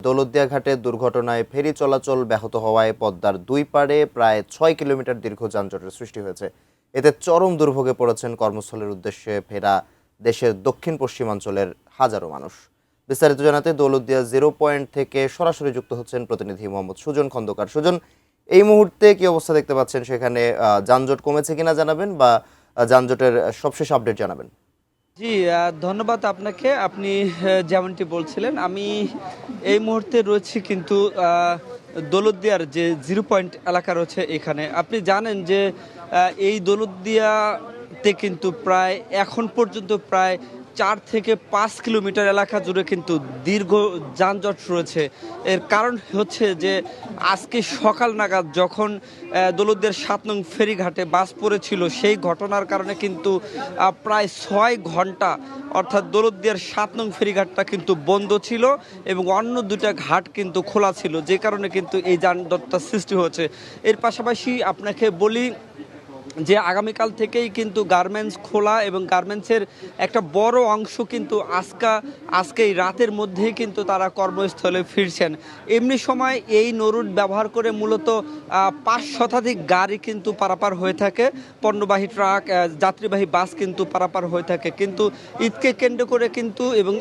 দৌলতদিয়া ঘাটে দুর্ঘটনায় ফেরি চলাচল ব্যাহত হওয়ায় পদ্মার দুই পাড়ে প্রায় ৬ কিলোমিটার দীর্ঘ যানজটের সৃষ্টি হয়েছে। এতে চরম দুর্ভোগে পড়েছেন কর্মস্থলের উদ্দেশ্যে ফেরা দেশের দক্ষিণ পশ্চিমাঞ্চলের হাজারো মানুষ। বিস্তারিত জানাতে দৌলতদিয়া 0 পয়েন্ট থেকে সরাসরি যুক্ত হচ্ছেন প্রতিনিধি মোহাম্মদ সুজন খন্দকার। সুজন, এই মুহূর্তে কি অবস্থা দেখতে পাচ্ছেন সেখানে? যানজট কমেছে কিনা জানাবেন, বা যানজটের সবশেষ আপডেট জানাবেন। জি, ধন্যবাদ আপনাকে। আপনি যেমনটি বলছিলেন, আমি এই মুহূর্তে রয়েছি কিন্তু দৌলতদিয়ার যে 0 পয়েন্ট এলাকা রয়েছে এখানে। আপনি জানেন যে এই দৌলতদিয়াতে কিন্তু প্রায় এখন পর্যন্ত প্রায় 4 থেকে 5 কিলোমিটার এলাকা জুড়ে কিন্তু দীর্ঘ যানজট রয়েছে। এর কারণ হচ্ছে যে আজকে সকাল নাগাদ যখন দৌলতদিয়ার 7 নং ফেরিঘাটে বাস পড়েছিল, সেই ঘটনার কারণে কিন্তু প্রায় 6 ঘন্টা অর্থাৎ দৌলতদিয়ার 7 নং ফেরিঘাটটা কিন্তু বন্ধ ছিল এবং অন্য দুটা ঘাট কিন্তু খোলা ছিল, যে কারণে কিন্তু এই যানজটটা সৃষ্টি হয়েছে। এর পাশাপাশি আপনাকে বলি যে আগামীকাল থেকেই কিন্তু গার্মেন্টস খোলা এবং গার্মেন্টসের একটা বড় অংশ কিন্তু আজকে এই রাতের মধ্যেই কিন্তু তারা কর্মস্থলে ফিরছেন। এমনি সময় এই নরুট ব্যবহার করে মূলত 5 শতাধিক গাড়ি কিন্তু পারাপার হয়ে থাকে, পণ্যবাহী ট্রাক, যাত্রীবাহী বাস কিন্তু পারাপার হয়ে থাকে। কিন্তু ঈদকে কেন্দ্র করে কিন্তু এবং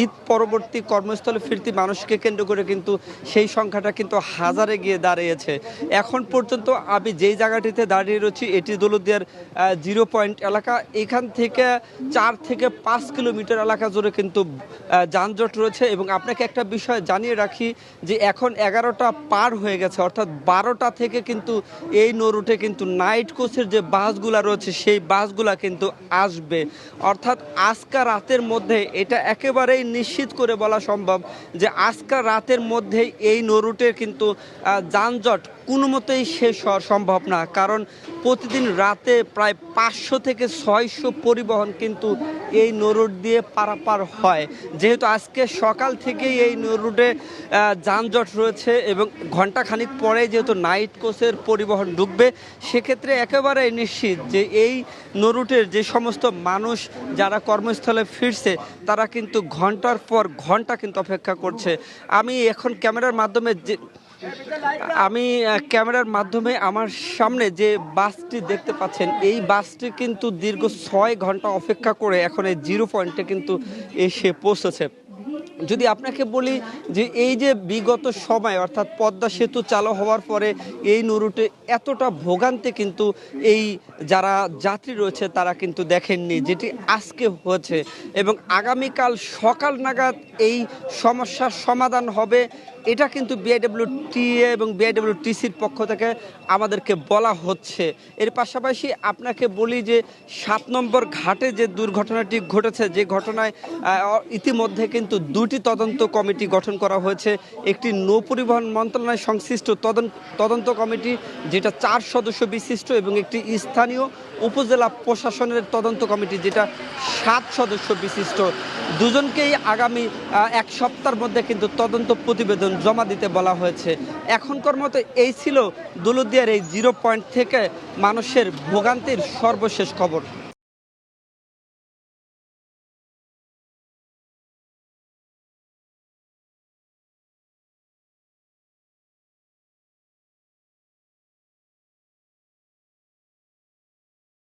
ঈদ পরবর্তী কর্মস্থলে ফিরতি মানুষকে কেন্দ্র করে কিন্তু সেই সংখ্যাটা কিন্তু হাজারে গিয়ে দাঁড়িয়েছে। এখন পর্যন্ত আমি যেই জায়গাটিতে দাঁড়িয়ে রয়েছি এটি দৌলতদিয়ার 0 পয়েন্ট এলাকা। এখান থেকে 4 থেকে 5 কিলোমিটার এলাকা জুড়ে কিন্তু যানজট রয়েছে। এবং আপনাকে একটা বিষয় জানিয়ে রাখি যে এখন 11টা পার হয়ে গেছে, অর্থাৎ 12টা থেকে কিন্তু এই নরুটে কিন্তু নাইট কোচের যে বাসগুলা রয়েছে সেই বাসগুলা কিন্তু আসবে। অর্থাৎ আজকা রাতের মধ্যে এটা একেবারেই নিশ্চিত করে বলা সম্ভব যে আজকা রাতের মধ্যে এই নরুটের কিন্তু যানজট কোনো মতেই শেষ হওয়া সম্ভব না। কারণ প্রতিদিন রাতে প্রায় 500 থেকে 600 পরিবহন কিন্তু এই নরুট দিয়ে পারাপার হয়। যেহেতু আজকে সকাল থেকেই এই নরুটে যানজট রয়েছে এবং ঘণ্টাখানিক পরে যেহেতু নাইট কোচের পরিবহন ঢুকবে, সেক্ষেত্রে একেবারে নিশ্চিত যে এই নরুটের যে সমস্ত মানুষ যারা কর্মস্থলে ফিরছে তারা কিন্তু ঘন্টার পর ঘন্টা কিন্তু অপেক্ষা করছে। আমি এখন ক্যামেরার মাধ্যমে আমার সামনে যে বাসটি দেখতে পাচ্ছেন, এই বাসটি কিন্তু দীর্ঘ 6 ঘন্টা অপেক্ষা করে এখন এই 0 পয়েন্টে কিন্তু এসে পৌঁছেছে। যদি আপনাকে বলি যে এই যে বিগত সময় অর্থাৎ পদ্মা সেতু চালু হওয়ার পরে এই নরুটে এতটা ভোগান্তি কিন্তু এই যারা যাত্রী রয়েছে তারা কিন্তু দেখেননি, যেটি আজকে হয়েছে। এবং আগামীকাল সকাল নাগাদ এই সমস্যার সমাধান হবে, এটা কিন্তু বিআইডব্লিউটিএ এবং বিআইডব্লিউটিসির পক্ষ থেকে আমাদেরকে বলা হচ্ছে। এর পাশাপাশি আপনাকে বলি যে 7 নম্বর ঘাটে যে দুর্ঘটনাটি ঘটেছে, যে ঘটনায় ইতিমধ্যে কিন্তু 2টি তদন্ত কমিটি গঠন করা হয়েছে। একটি নৌ পরিবহন মন্ত্রণালয় সংশ্লিষ্ট তদন্ত কমিটি, যেটা 4 সদস্য বিশিষ্ট, এবং একটি স্থানীয় উপজেলা প্রশাসনের তদন্ত কমিটি, যেটা 7 সদস্য বিশিষ্ট। দুজনকেই আগামী 1 সপ্তাহের মধ্যে কিন্তু তদন্ত প্রতিবেদন জমা দিতে বলা হয়েছে। এখনকার মতো এই ছিল দৌলতদিয়ার এই 0 পয়েন্ট থেকে মানুষের ভোগান্তির সর্বশেষ খবর।